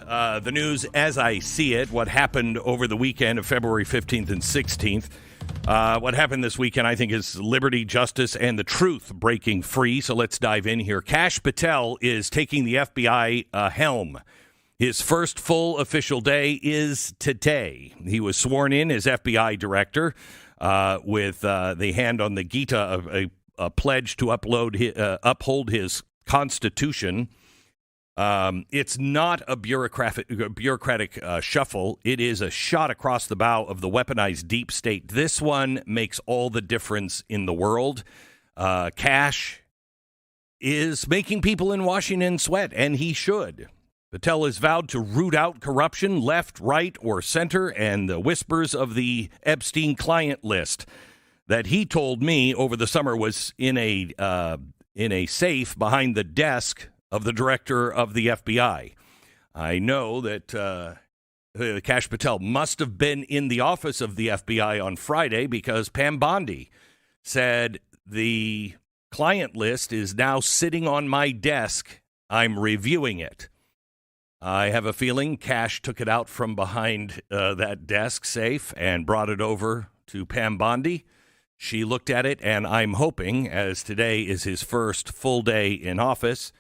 The news as I see it, what happened over the weekend of February 15th and 16th. What happened this weekend, I think, is liberty, justice, and the truth breaking free. So let's dive in here. Kash Patel is taking the FBI helm. His first full official day is today. He was sworn in as FBI director with the hand on the Gita of a pledge to uphold his Constitution. It's not a bureaucratic shuffle. It is a shot across the bow of the weaponized deep state. This one makes all the difference in the world. Kash is making people in Washington sweat, and he should. Patel has vowed to root out corruption, left, right, or center, and the whispers of the Epstein client list that he told me over the summer was in a safe behind the desk of the director of the FBI. I know that Kash Patel must have been in the office of the FBI on Friday because Pam Bondi said the client list is now sitting on my desk. I'm reviewing it. I have a feeling Kash took it out from behind that desk safe and brought it over to Pam Bondi. She looked at it, and I'm hoping, as today is his first full day in office,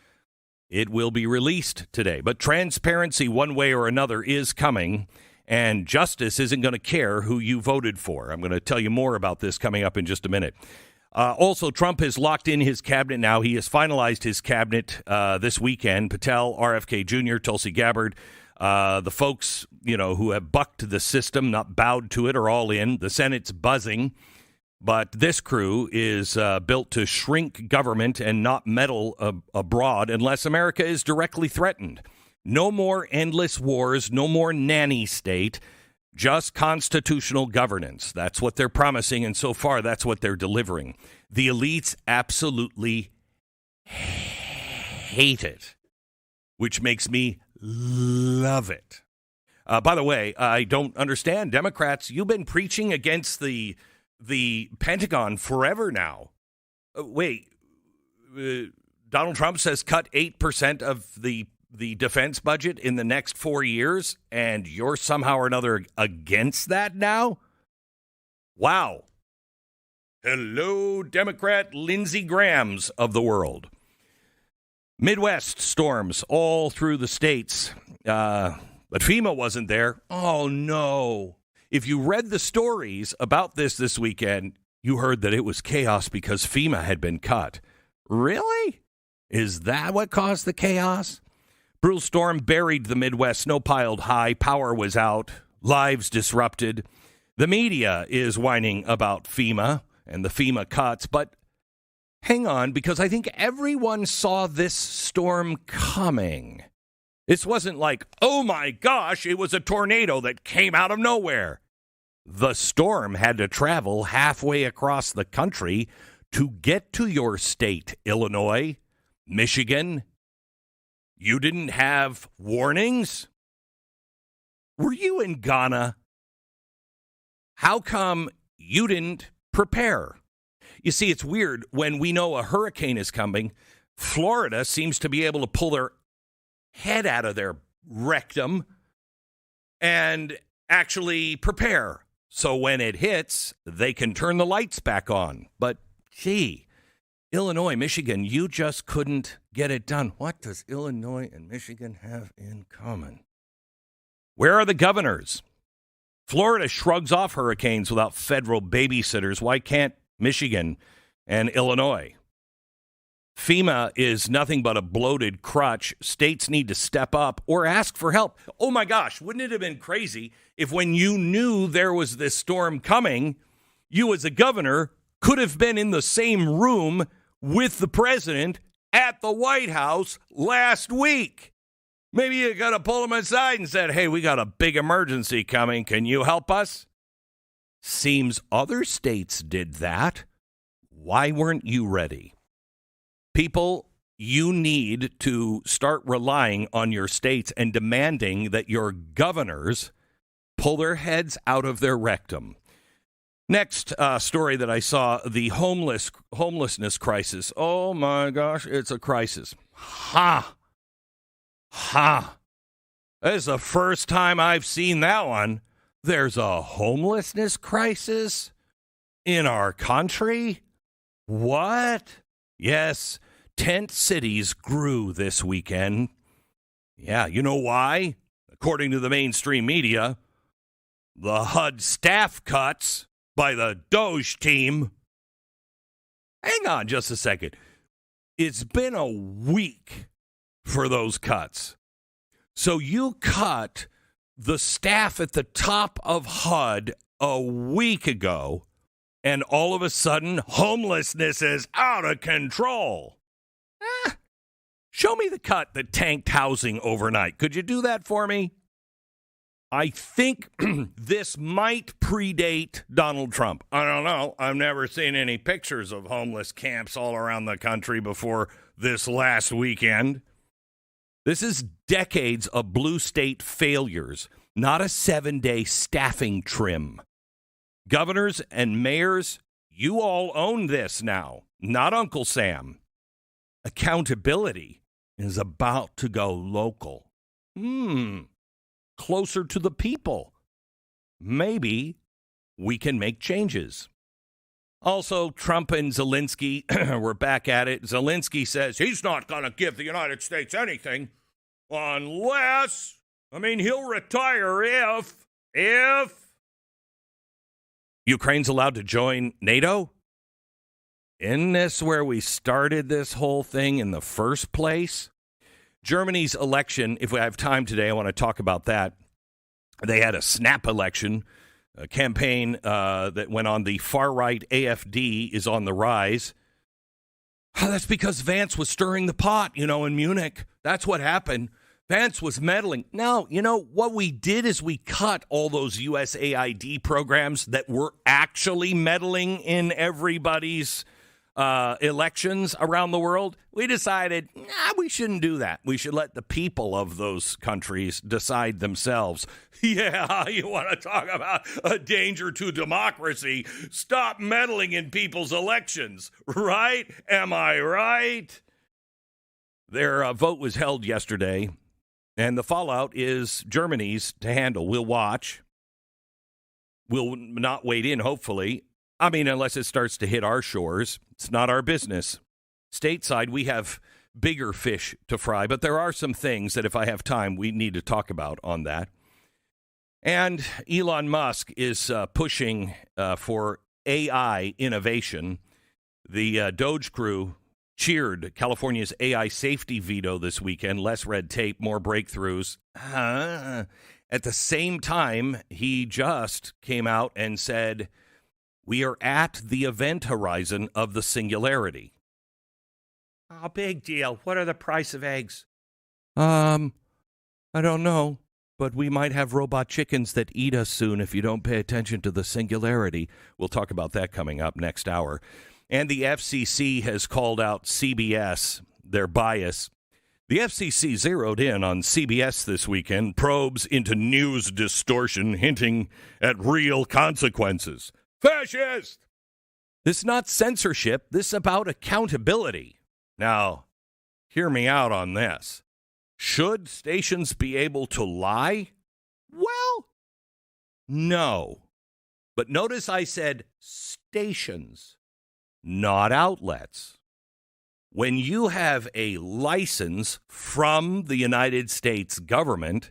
it will be released today. But transparency, one way or another, is coming, and justice isn't going to care who you voted for. I'm going to tell you more about this coming up in just a minute. Also, Trump has locked in his cabinet now. He has finalized his cabinet this weekend. Patel, RFK Jr., Tulsi Gabbard, the folks, who have bucked the system, not bowed to it, are all in. The Senate's buzzing. But this crew is built to shrink government and not meddle abroad unless America is directly threatened. No more endless wars, no more nanny state, just constitutional governance. That's what they're promising, and so far that's what they're delivering. The elites absolutely hate it, which makes me love it. By the way, I don't understand. Democrats, you've been preaching against the Pentagon forever now. Donald Trump says cut 8% of the defense budget in the next 4 years, and you're somehow or another against that now? Wow. Hello, Democrat Lindsey Grahams of the world. Midwest storms all through the states, but FEMA wasn't there. Oh, no. If you read the stories about this weekend, you heard that it was chaos because FEMA had been cut. Really? Is that what caused the chaos? Brutal storm buried the Midwest. Snow piled high. Power was out. Lives disrupted. The media is whining about FEMA and the FEMA cuts. But hang on, because I think everyone saw this storm coming. This wasn't like, oh my gosh, it was a tornado that came out of nowhere. The storm had to travel halfway across the country to get to your state, Illinois, Michigan. You didn't have warnings? Were you in Ghana? How come you didn't prepare? You see, it's weird. When we know a hurricane is coming, Florida seems to be able to pull their head out of their rectum and actually prepare. So when it hits, they can turn the lights back on. But, gee, Illinois, Michigan, you just couldn't get it done. What does Illinois and Michigan have in common? Where are the governors? Florida shrugs off hurricanes without federal babysitters. Why can't Michigan and Illinois? FEMA is nothing but a bloated crutch. States need to step up or ask for help. Oh, my gosh, wouldn't it have been crazy if when you knew there was this storm coming, you as a governor could have been in the same room with the president at the White House last week? Maybe you got to pull him aside and said, hey, we got a big emergency coming. Can you help us? Seems other states did that. Why weren't you ready? People, you need to start relying on your states and demanding that your governors pull their heads out of their rectum. Next story that I saw, the homelessness crisis. Oh, my gosh, it's a crisis. Ha! This is the first time I've seen that one. There's a homelessness crisis in our country? What? Yes, tent cities grew this weekend. Yeah, you know why? According to the mainstream media, the HUD staff cuts by the Doge team. Hang on just a second. It's been a week for those cuts. So you cut the staff at the top of HUD a week ago, and all of a sudden, homelessness is out of control. Show me the cut that tanked housing overnight. Could you do that for me? I think this might predate Donald Trump. I don't know. I've never seen any pictures of homeless camps all around the country before this last weekend. This is decades of blue state failures, not a 7-day staffing trim. Governors and mayors, you all own this now, not Uncle Sam. Accountability is about to go local. Closer to the people. Maybe we can make changes. Also, Trump and Zelensky, we're back at it. Zelensky says he's not going to give the United States anything unless, he'll retire if Ukraine's allowed to join NATO. Isn't this where we started this whole thing in the first place? Germany's election, if we have time today, I want to talk about that. They had a snap election, a campaign that went on. The far-right AfD is on the rise. That's because Vance was stirring the pot, in Munich. That's what happened. Vance was meddling. No, what we did is we cut all those USAID programs that were actually meddling in everybody's elections around the world. We decided, we shouldn't do that. We should let the people of those countries decide themselves. Yeah, you want to talk about a danger to democracy? Stop meddling in people's elections, right? Am I right? Their vote was held yesterday, and the fallout is Germany's to handle. We'll watch. We'll not wade in, hopefully. Unless it starts to hit our shores. It's not our business. Stateside, we have bigger fish to fry, but there are some things that if I have time, we need to talk about on that. And Elon Musk is pushing for AI innovation. The Doge crew cheered California's AI safety veto this weekend. Less red tape, more breakthroughs. At the same time, he just came out and said, we are at the event horizon of the singularity. Oh, big deal. What are the price of eggs? I don't know, but we might have robot chickens that eat us soon if you don't pay attention to the singularity. We'll talk about that coming up next hour. And the FCC has called out CBS, their bias. The FCC zeroed in on CBS this weekend, probes into news distortion, hinting at real consequences. Fascist! This is not censorship. This is about accountability. Now, hear me out on this. Should stations be able to lie? Well, no. But notice I said stations, not outlets. When you have a license from the United States government,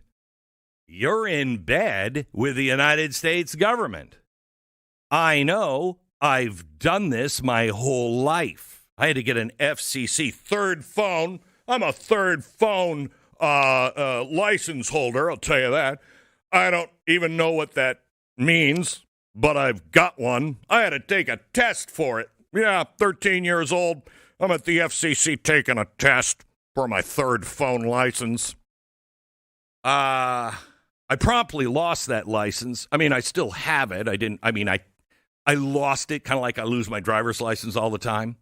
you're in bed with the United States government. I know. I've done this my whole life. I had to get an FCC third phone. I'm a third phone license holder, I'll tell you that. I don't even know what that means, but I've got one. I had to take a test for it. Yeah, 13 years old. I'm at the FCC taking a test for my third phone license. I promptly lost that license. I still have it. I lost it, kind of like I lose my driver's license all the time.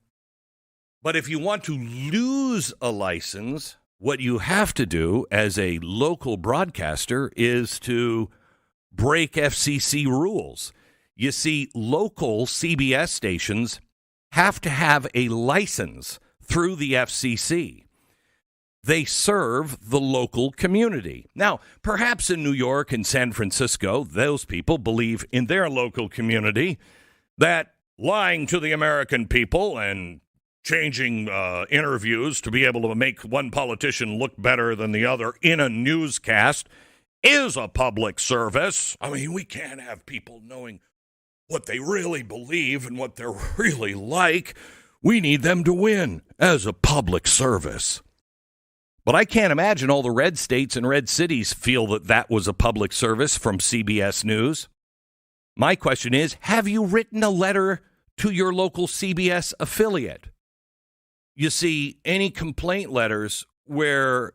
But if you want to lose a license, what you have to do as a local broadcaster is to break FCC rules. You see, local CBS stations have to have a license through the FCC. They serve the local community. Now, perhaps in New York and San Francisco, those people believe in their local community that lying to the American people and changing interviews to be able to make one politician look better than the other in a newscast is a public service. I mean, we can't have people knowing what they really believe and what they're really like. We need them to win as a public service. But I can't imagine all the red states and red cities feel that that was a public service from CBS News. My question is, have you written a letter to your local CBS affiliate? You see, any complaint letters where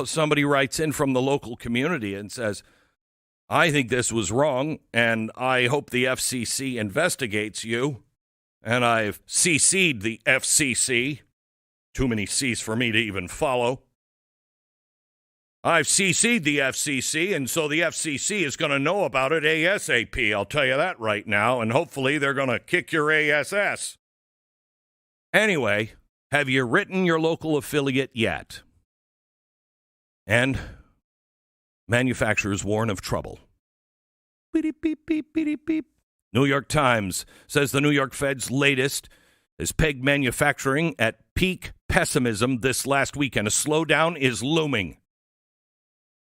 somebody writes in from the local community and says, I think this was wrong, and I hope the FCC investigates you, and I've CC'd the FCC. Too many C's for me to even follow. I've CC'd the FCC, and so the FCC is going to know about it ASAP. I'll tell you that right now, and hopefully they're going to kick your ASS. Anyway, have you written your local affiliate yet? And manufacturers warn of trouble. Beep, beep, beep, beep, beep. New York Times says the New York Fed's latest has pegged manufacturing at peak pessimism this last weekend. A slowdown is looming.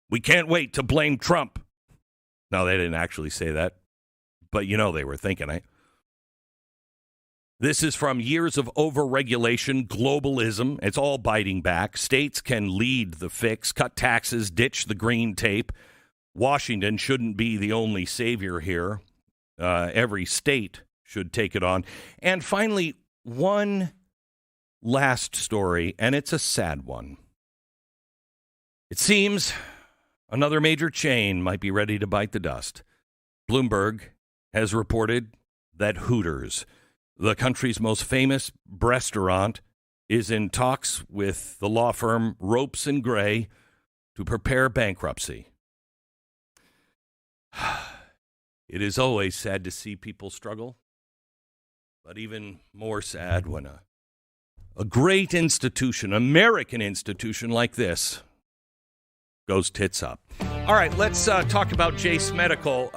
We can't wait to blame Trump. No, they didn't actually say that, but you know they were thinking it. This is from years of overregulation, globalism. It's all biting back. States can lead the fix, cut taxes, ditch the green tape. Washington shouldn't be the only savior here. Every state should take it on. And finally, one last story, and it's a sad one. It seems another major chain might be ready to bite the dust. Bloomberg has reported that Hooters, the country's most famous restaurant, is in talks with the law firm Ropes and Gray to prepare bankruptcy. It is always sad to see people struggle, but even more sad when a great institution, American institution like this, goes tits up. All right, let's talk about Jace Medical.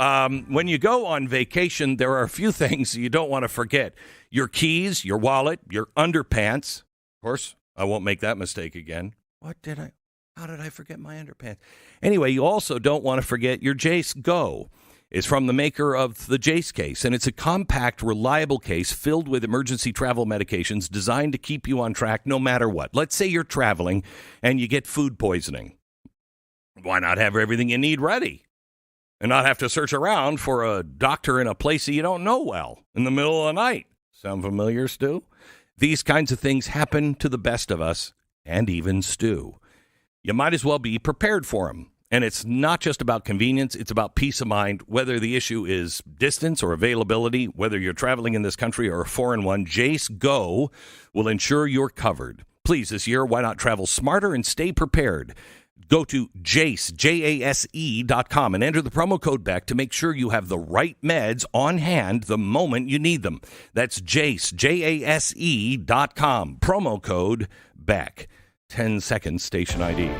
When you go on vacation, there are a few things you don't want to forget. Your keys, your wallet, your underpants. Of course, I won't make that mistake again. How did I forget my underpants? Anyway, you also don't want to forget your Jace Go. It's from the maker of the Jace case, and it's a compact, reliable case filled with emergency travel medications designed to keep you on track no matter what. Let's say you're traveling and you get food poisoning. Why not have everything you need ready and not have to search around for a doctor in a place that you don't know well in the middle of the night? Sound familiar, Stu? These kinds of things happen to the best of us, and even Stu. You might as well be prepared for them. And it's not just about convenience, it's about peace of mind. Whether the issue is distance or availability, whether you're traveling in this country or a foreign one, Jace Go will ensure you're covered. Please, this year, why not travel smarter and stay prepared? Go to Jase, JASE.com, and enter the promo code Beck to make sure you have the right meds on hand the moment you need them. That's Jase, JASE.com, promo code Beck. 10 seconds, station ID.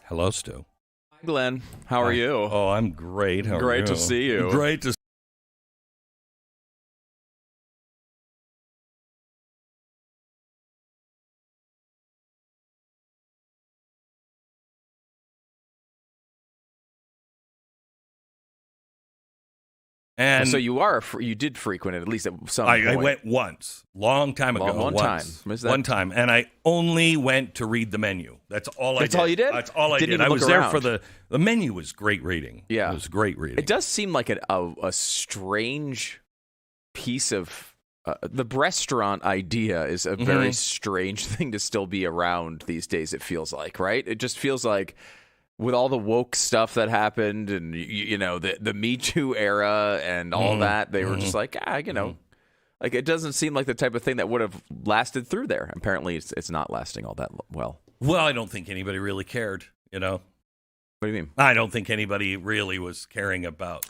Hello, Stu. Hi, Glenn. How are you? Oh, I'm great. How are you? Great to see you. Great to And so you did frequent it, at least at some point. I went once, long time ago. One time. And I only went to read the menu. That's all I did. That's all you did? That's all I did. I was there for the menu was great reading. Yeah. It was great reading. It does seem like a strange piece of the restaurant idea is a very strange thing to still be around these days, it feels like, right? It just feels like with all the woke stuff that happened and, you know, the Me Too era and all that, they were just like, like it doesn't seem like the type of thing that would have lasted through there. Apparently, it's not lasting all that well. Well, I don't think anybody really cared, you know. What do you mean? I don't think anybody really was caring about,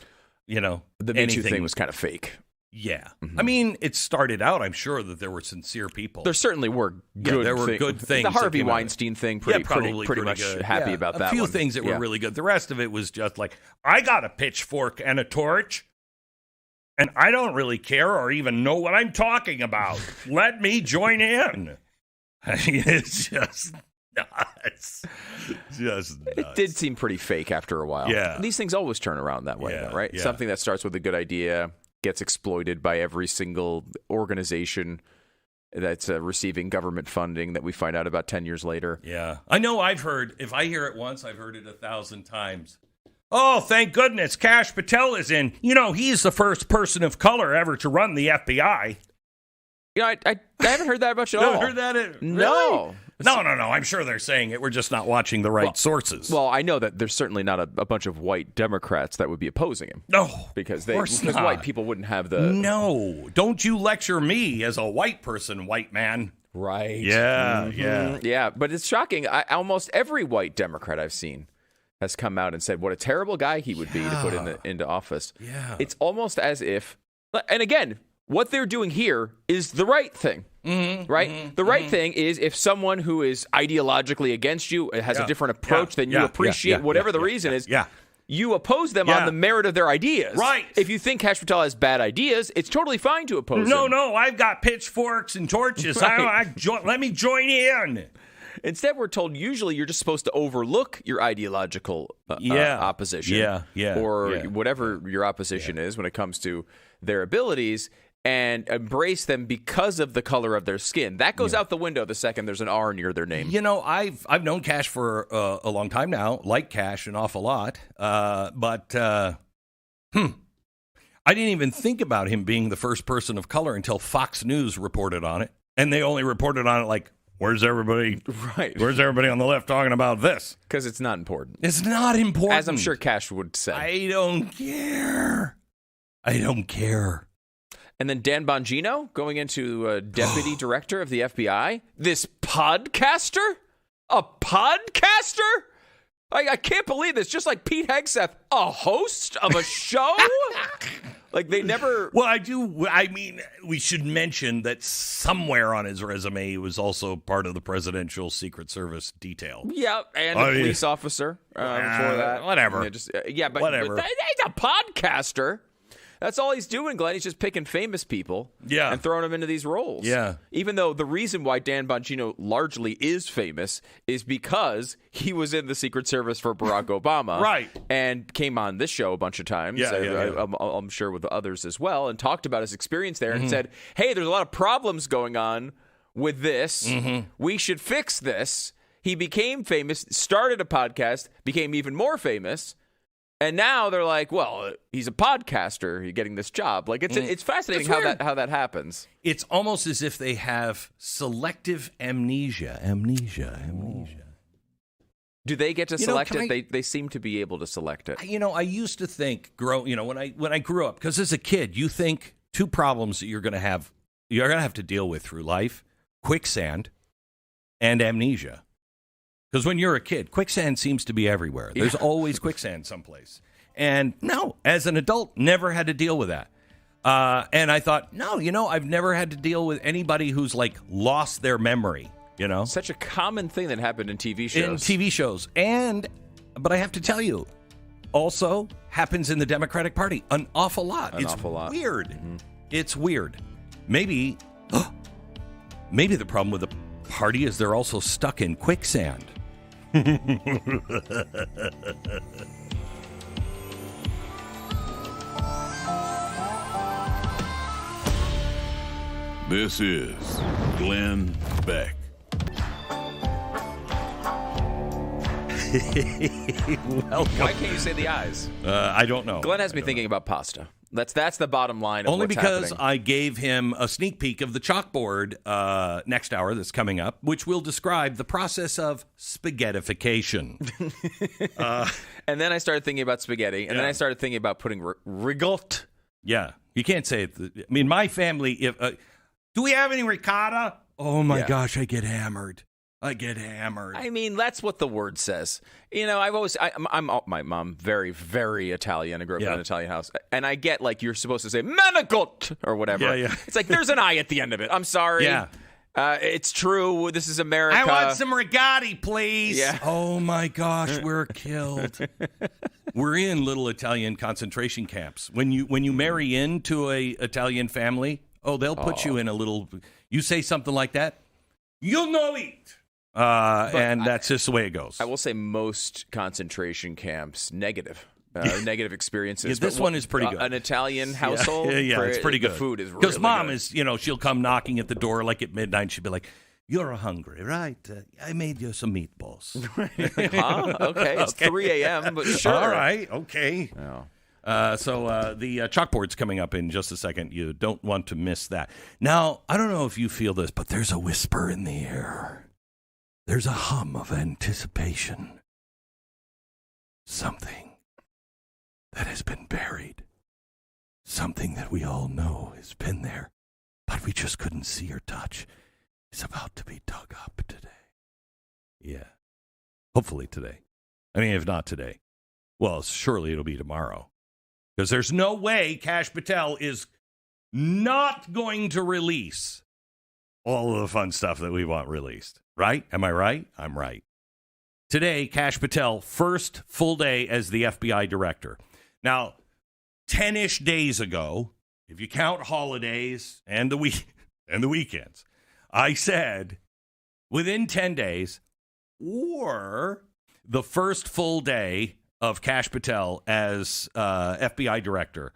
The Me Too thing was kind of fake. Yeah. I mean, it started out, I'm sure, that there were sincere people. There certainly were good things. The Harvey Weinstein thing, pretty much good. happy about that one. A few one. things that were really good. The rest of it was just like, I got a pitchfork and a torch, and I don't really care or even know what I'm talking about. Let me join in. It's just nuts. Just nuts. It did seem pretty fake after a while. Yeah. These things always turn around that way, though, right? Yeah. Something that starts with a good idea gets exploited by every single organization that's receiving government funding that we find out about 10 years later. Yeah. I know I've heard, if I hear it once, I've heard it 1,000 times. Oh, thank goodness Kash Patel is in. He's the first person of color ever to run the FBI. I haven't heard that much at all. You heard that? No. Really? No. I'm sure they're saying it. We're just not watching the right sources. Well, I know that there's certainly not a bunch of white Democrats that would be opposing him. No, because white people wouldn't have the... No, don't you lecture me as a white person, white man. Right. Yeah, Yeah, but it's shocking. Almost every white Democrat I've seen has come out and said what a terrible guy he would be to put into office. Yeah. It's almost as if... And again, what they're doing here is the right thing. Right? The right thing is if someone who is ideologically against you has a different approach than you appreciate, whatever the reason is, you oppose them on the merit of their ideas. Right. If you think Kash Patel has bad ideas, it's totally fine to oppose him. No, I've got pitchforks and torches. Right. Let me join in. Instead, we're told usually you're just supposed to overlook your ideological opposition. Or whatever your opposition is when it comes to their abilities, and embrace them because of the color of their skin. That goes out the window the second there's an R near their name. I've known Kash for a long time now, like Kash an awful lot, but I didn't even think about him being the first person of color until Fox News reported on it, and they only reported on it like, where's everybody? Right. Where's everybody on the left talking about this? Because it's not important. It's not important. As I'm sure Kash would say. I don't care. And then Dan Bongino going into deputy director of the FBI. This podcaster? A podcaster? I can't believe this. Just like Pete Hegseth, a host of a show? Like they never... Well, I mean, we should mention that somewhere on his resume he was also part of the Presidential Secret Service detail. Yeah, and a police officer before that. Whatever. But whatever. But he's a podcaster. That's all he's doing, Glenn. He's just picking famous people and throwing them into these roles. Yeah. Even though the reason why Dan Bongino largely is famous is because he was in the Secret Service for Barack Obama. Right. And came on this show a bunch of times. I'm sure with others as well, and talked about his experience there and said, hey, there's a lot of problems going on with this. We should fix this. He became famous, started a podcast, became even more famous. And now they're like, well, he's a podcaster. You're getting this job. Like it's fascinating how that happens. It's almost as if they have selective amnesia. Do they get to select it? They seem to be able to select it. I used to think, when I grew up, because as a kid, you think two problems that you're going to have to deal with through life: quicksand and amnesia. Because when you're a kid, quicksand seems to be everywhere. There's always quicksand someplace. And no, as an adult, never had to deal with that. And I thought, I've never had to deal with anybody who's like lost their memory, Such a common thing that happened in TV shows. But I have to tell you, also happens in the Democratic Party an awful lot. It's weird. Mm-hmm. It's weird. Maybe the problem with the party is they're also stuck in quicksand. This is Glenn Beck. Welcome. Why can't you say the eyes? I don't know. Glenn has me thinking about pasta. That's the bottom line of Only what's because happening. I gave him a sneak peek of the chalkboard next hour that's coming up, which will describe the process of spaghettification. And then I started thinking about spaghetti, and then I started thinking about putting ricotta. Yeah, you can't say it. I mean, my family, do we have any ricotta? Oh, my gosh, I get hammered. I get hammered. I mean, that's what the word says. You know, my mom, very, very Italian. I grew up in an Italian house. And I get, like, you're supposed to say, manigot, or whatever. Yeah. It's like, there's an I at the end of it. I'm sorry. Yeah. It's true. This is America. I want some rigotti, please. Yeah. Oh, my gosh, we're killed. We're in little Italian concentration camps. When you marry into a Italian family, they'll put you in a little, you say something like that, you'll know it. And that's just the way it goes. I will say most concentration camps, negative experiences. Yeah, this one is pretty good. An Italian household, yeah, it's pretty good. The food is really because mom good. is, she'll come knocking at the door like at midnight. And she'll be like, "You're hungry, right? I made you some meatballs." Huh? Okay, it's 3 a.m., but sure. All right, okay. Oh. So the chalkboard's coming up in just a second. You don't want to miss that. Now, I don't know if you feel this, but there's a whisper in the air. There's a hum of anticipation. Something that has been buried. Something that we all know has been there, but we just couldn't see or touch, is about to be dug up today. Yeah. Hopefully today. I mean, if not today, well, surely it'll be tomorrow. Because there's no way Kash Patel is not going to release all of the fun stuff that we want released. Right? Am I right? I'm right. Today, Kash Patel, first full day as the FBI director. Now, 10-ish days ago, if you count holidays and the weekends, I said within 10 days or the first full day of Kash Patel as FBI director,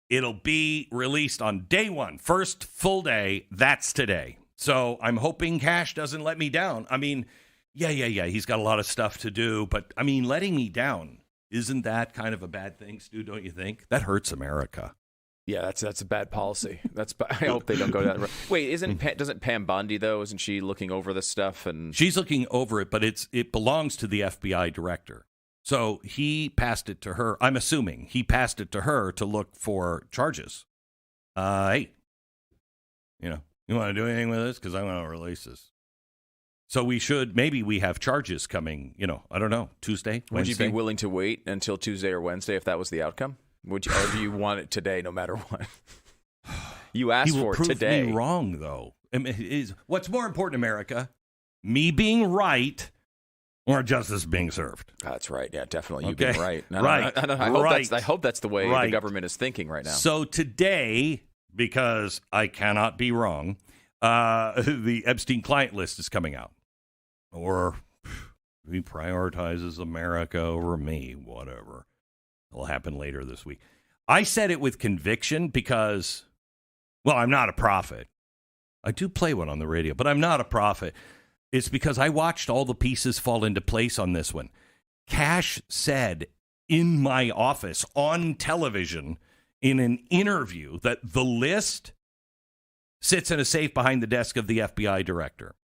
it'll be released on day one. First full day, that's today. So I'm hoping Kash doesn't let me down. I mean, yeah. He's got a lot of stuff to do, but I mean, letting me down, isn't that kind of a bad thing, Stu? Don't you think? That hurts America. Yeah, that's a bad policy. I hope they don't go that route. Wait, doesn't Pam Bondi though? Isn't she looking over this stuff? And she's looking over it, but it belongs to the FBI director. So he passed it to her. I'm assuming he passed it to her to look for charges. Hey, you want to do anything with this? Because I want to release this. So maybe we have charges coming, I don't know, Tuesday, Wednesday. Would you be willing to wait until Tuesday or Wednesday if that was the outcome? Or do you want it today no matter what? You asked for it today. He will prove me wrong, though. What's more important, America? Me being right or justice being served? That's right. Yeah, definitely. You being right. I hope that's the way the government is thinking right now. So today, because I cannot be wrong, the Epstein client list is coming out. Or he prioritizes America over me, whatever. It'll happen later this week. I said it with conviction because, well, I'm not a prophet. I do play one on the radio, but I'm not a prophet. It's because I watched all the pieces fall into place on this one. Kash said in my office on television in an interview that the list sits in a safe behind the desk of the FBI director.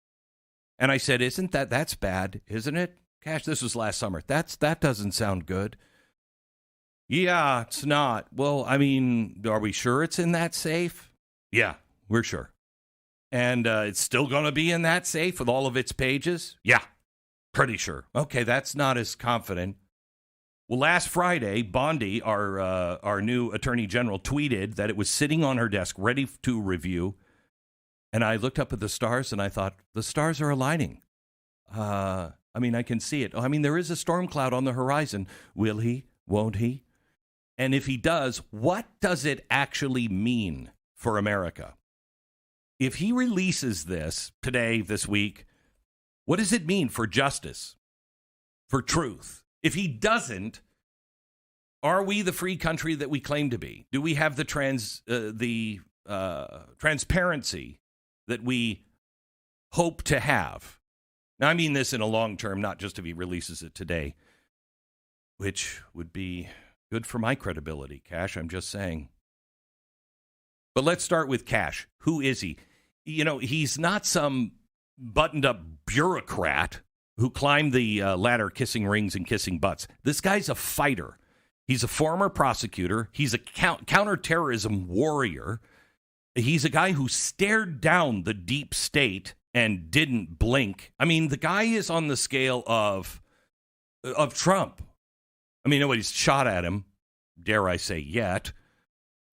And I said, that's bad, isn't it? Kash, this was last summer. That doesn't sound good. Yeah, it's not. Well, I mean, are we sure it's in that safe? Yeah, we're sure. And it's still going to be in that safe with all of its pages? Yeah, pretty sure. Okay, that's not as confident. Well, last Friday, Bondi, our new attorney general, tweeted that it was sitting on her desk ready to review. And I looked up at the stars and I thought, the stars are aligning. I mean, I can see it. I mean, there is a storm cloud on the horizon. Will he? Won't he? And if he does, what does it actually mean for America? If he releases this today, this week, what does it mean for justice, for truth? If he doesn't, are we the free country that we claim to be? Do we have the transparency that we hope to have? Now, I mean this in a long term, not just if he releases it today, which would be good for my credibility, Kash. I'm just saying. But let's start with Kash. Who is he? He's not some buttoned-up bureaucrat who climbed the ladder kissing rings and kissing butts. This guy's a fighter. He's a former prosecutor. He's a counterterrorism warrior. He's a guy who stared down the deep state and didn't blink. I mean, the guy is on the scale of Trump. I mean, nobody's shot at him, dare I say, yet.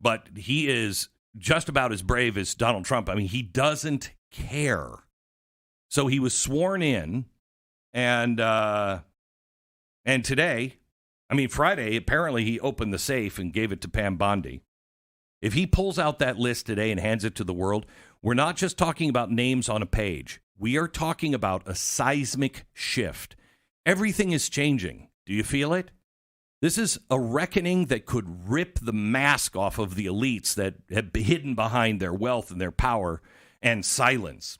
But he is just about as brave as Donald Trump. I mean, he doesn't care. So he was sworn in, and today, I mean, Friday, apparently he opened the safe and gave it to Pam Bondi. If he pulls out that list today and hands it to the world, we're not just talking about names on a page. We are talking about a seismic shift. Everything is changing. Do you feel it? This is a reckoning that could rip the mask off of the elites that have been hidden behind their wealth and their power and silence.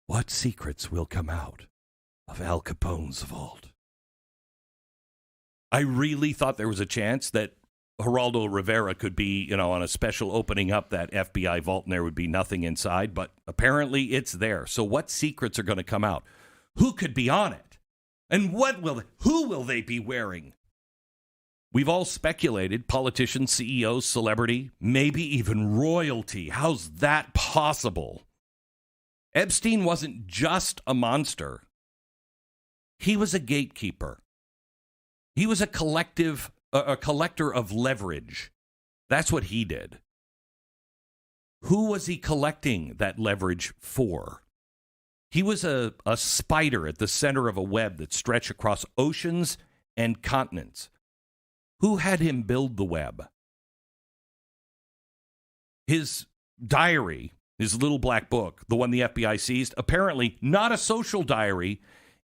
What secrets will come out of Al Capone's vault? I really thought there was a chance that Geraldo Rivera could be, on a special opening up that FBI vault and there would be nothing inside, but apparently it's there. So what secrets are going to come out? Who could be on it? And who will they be wearing? We've all speculated, politicians, CEOs, celebrity, maybe even royalty. How's that possible? Epstein wasn't just a monster. He was a gatekeeper. He was a collector of leverage. That's what he did. Who was he collecting that leverage for? He was a spider at the center of a web that stretched across oceans and continents. Who had him build the web? His diary, his little black book, the one the FBI seized, apparently not a social diary.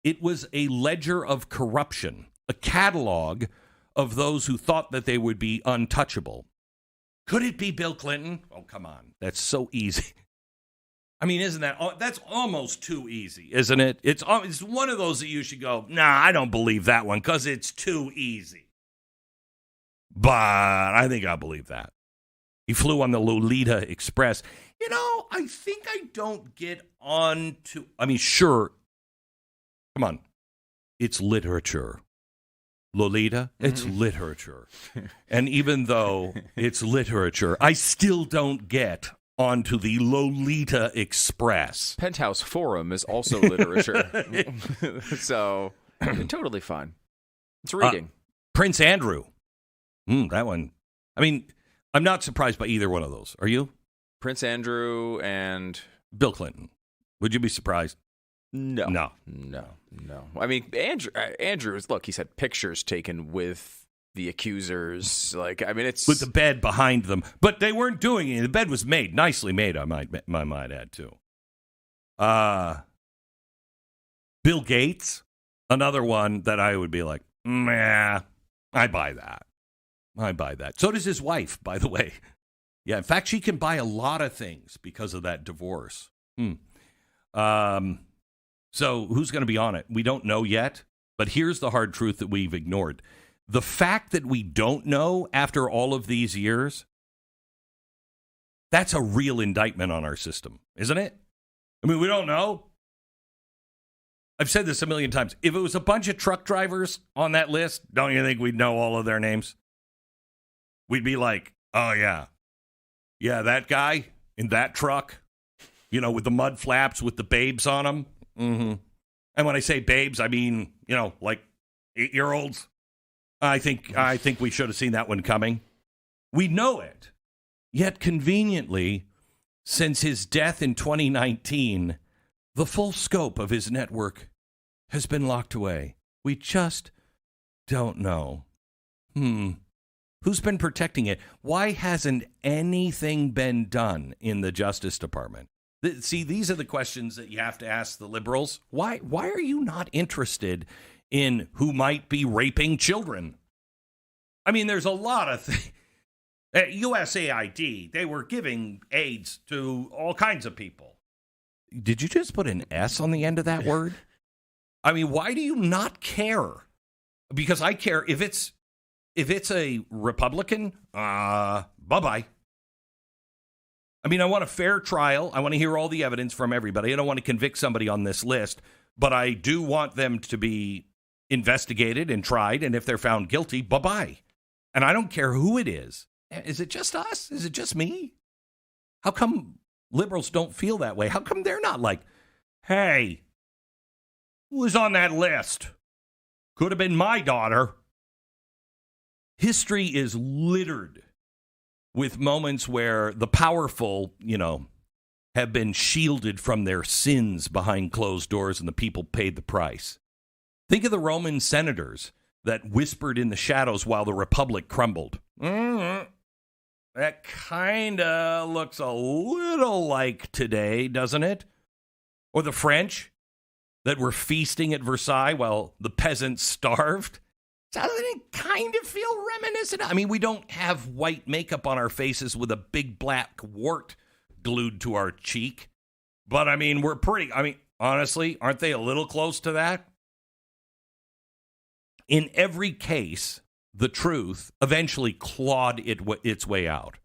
It was a ledger of corruption, a catalog of those who thought that they would be untouchable. Could it be Bill Clinton? Oh, come on. That's so easy. I mean, that's almost too easy, isn't it? It's one of those that you should go, nah, I don't believe that one because it's too easy. But I think I believe that. He flew on the Lolita Express. I think I don't get on to, sure. Come on. It's literature. Lolita, it's literature. And even though it's literature, I still don't get onto the Lolita Express. Penthouse Forum is also literature. So, totally fine. It's reading. Prince Andrew. That one. I'm not surprised by either one of those. Are you? Prince Andrew and Bill Clinton. Would you be surprised? No. I mean, Andrews, look, he's had pictures taken with the accusers. It's with the bed behind them, but they weren't doing it. The bed was nicely made. I might add too. Bill Gates, another one that I would be like, I buy that. So does his wife, by the way. Yeah, in fact, she can buy a lot of things because of that divorce. So who's going to be on it? We don't know yet, but here's the hard truth that we've ignored. The fact that we don't know after all of these years, that's a real indictment on our system, isn't it? We don't know. I've said this a million times. If it was a bunch of truck drivers on that list, don't you think we'd know all of their names? We'd be like, oh, yeah, that guy in that truck, with the mud flaps with the babes on them. Mm-hmm. And when I say babes, I mean, like 8-year-olds. I think we should have seen that one coming. We know it. Yet conveniently, since his death in 2019, the full scope of his network has been locked away. We just don't know. Who's been protecting it? Why hasn't anything been done in the Justice Department? See, these are the questions that you have to ask the liberals. Why are you not interested in who might be raping children? There's a lot of things. At USAID, they were giving AIDS to all kinds of people. Did you just put an S on the end of that word? Why do you not care? Because I care. If it's a Republican, bye-bye. I want a fair trial. I want to hear all the evidence from everybody. I don't want to convict somebody on this list, but I do want them to be investigated and tried, and if they're found guilty, bye-bye. And I don't care who it is. Is it just us? Is it just me? How come liberals don't feel that way? How come they're not like, Hey, who was on that list? Could have been my daughter. History is littered with moments where the powerful, have been shielded from their sins behind closed doors and the people paid the price. Think of the Roman senators that whispered in the shadows while the republic crumbled. That kind of looks a little like today, doesn't it? Or the French that were feasting at Versailles while the peasants starved. Doesn't it kind of feel reminiscent? I mean, we don't have white makeup on our faces with a big black wart glued to our cheek. But, we're honestly, aren't they a little close to that? In every case, the truth eventually clawed its way out.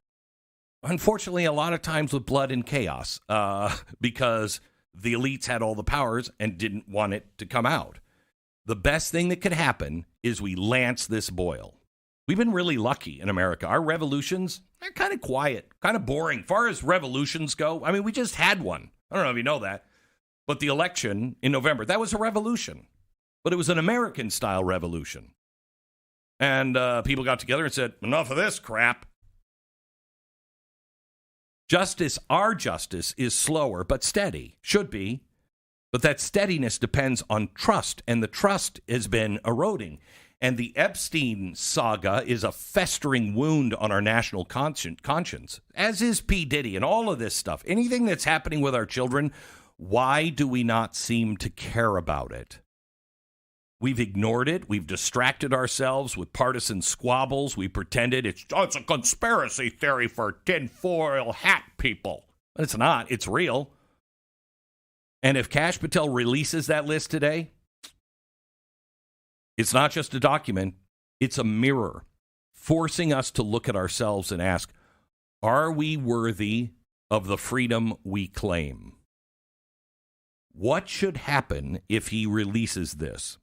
Unfortunately, a lot of times with blood and chaos, because the elites had all the powers and didn't want it to come out. The best thing that could happen is we lance this boil. We've been really lucky in America. Our revolutions, they're kind of quiet, kind of boring. As far as revolutions go, we just had one. I don't know if you know that. But the election in November, that was a revolution. But it was an American-style revolution. And people got together and said, enough of this crap. Our justice is slower but steady. Should be. But that steadiness depends on trust, and the trust has been eroding. And the Epstein saga is a festering wound on our national conscience, as is P. Diddy and all of this stuff. Anything that's happening with our children, why do we not seem to care about it? We've ignored it. We've distracted ourselves with partisan squabbles. We pretended it's a conspiracy theory for tinfoil hat people. It's not. It's real. And if Kash Patel releases that list today, it's not just a document. It's a mirror forcing us to look at ourselves and ask, are we worthy of the freedom we claim? What should happen if he releases this?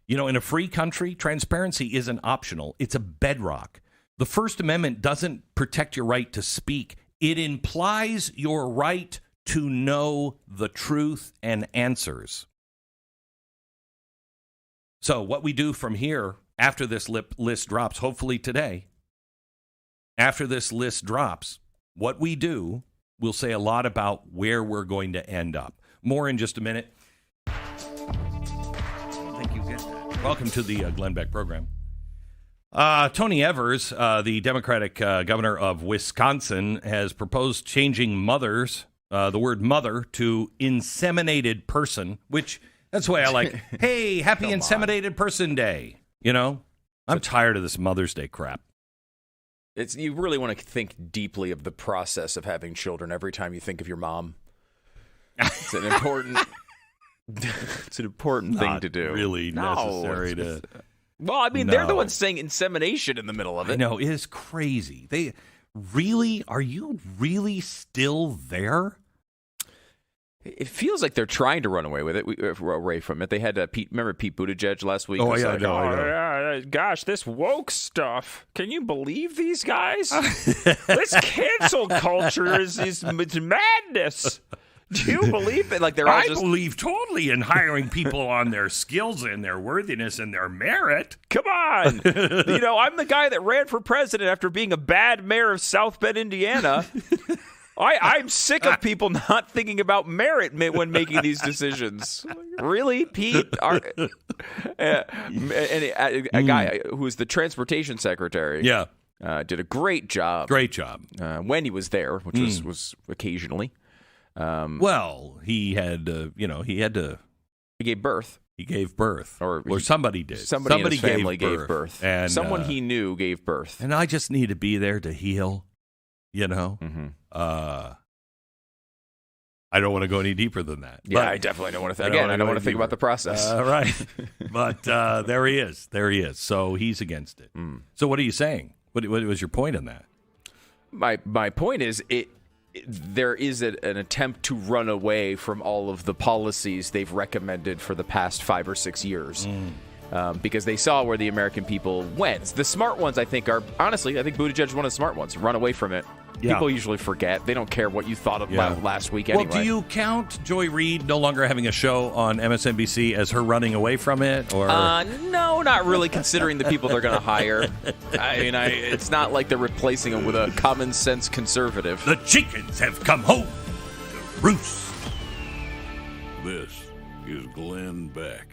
In a free country, transparency isn't optional. It's a bedrock. The First Amendment doesn't protect your right to speak. It implies your right to know the truth and answers. So what we do from here after this list drops, hopefully today, after this list drops, what we do will say a lot about where we're going to end up. More in just a minute. Welcome to the Glenn Beck program. Tony Evers, the Democratic governor of Wisconsin, has proposed changing the word mother, to inseminated person, which that's the way I like. Hey, happy Inseminated Person Day. I'm tired of this Mother's Day crap. You really want to think deeply of the process of having children every time you think of your mom. It's an important... It's an important thing to do. Really necessary to. Well, they're the ones saying insemination in the middle of it. I know, it is crazy. Are you really still there? It feels like they're trying to run away with it, away from it. They had remember Pete Buttigieg last week? Oh, yeah, I know. Yeah, gosh, this woke stuff. Can you believe these guys? This cancel culture is madness. Do you believe it? I believe totally in hiring people on their skills and their worthiness and their merit. Come on. I'm the guy that ran for president after being a bad mayor of South Bend, Indiana. I'm sick of people not thinking about merit when making these decisions. Really, Pete? A guy who was the transportation secretary. Yeah. Did a great job. When he was there, which was occasionally. He had to. He gave birth. He gave birth, or somebody did. Somebody in his family gave birth, and someone he knew gave birth. And I just need to be there to heal. Mm-hmm. I don't want to go any deeper than that. Yeah, I definitely don't want to. I don't want to think about the process. Right, but there he is. So he's against it. So what are you saying? What was your point on that? My point is there is an attempt to run away from all of the policies they've recommended for the past 5 or 6 years. Because they saw where the American people went. The smart ones, I think Buttigieg is one of the smart ones. Run away from it. Yeah. People usually forget. They don't care what you thought about last week anyway. Well, do you count Joy Reid no longer having a show on MSNBC as her running away from it? Or no, not really, considering the people they're going to hire. I mean, it's not like they're replacing them with a common sense conservative. The chickens have come home to roost. This is Glenn Beck.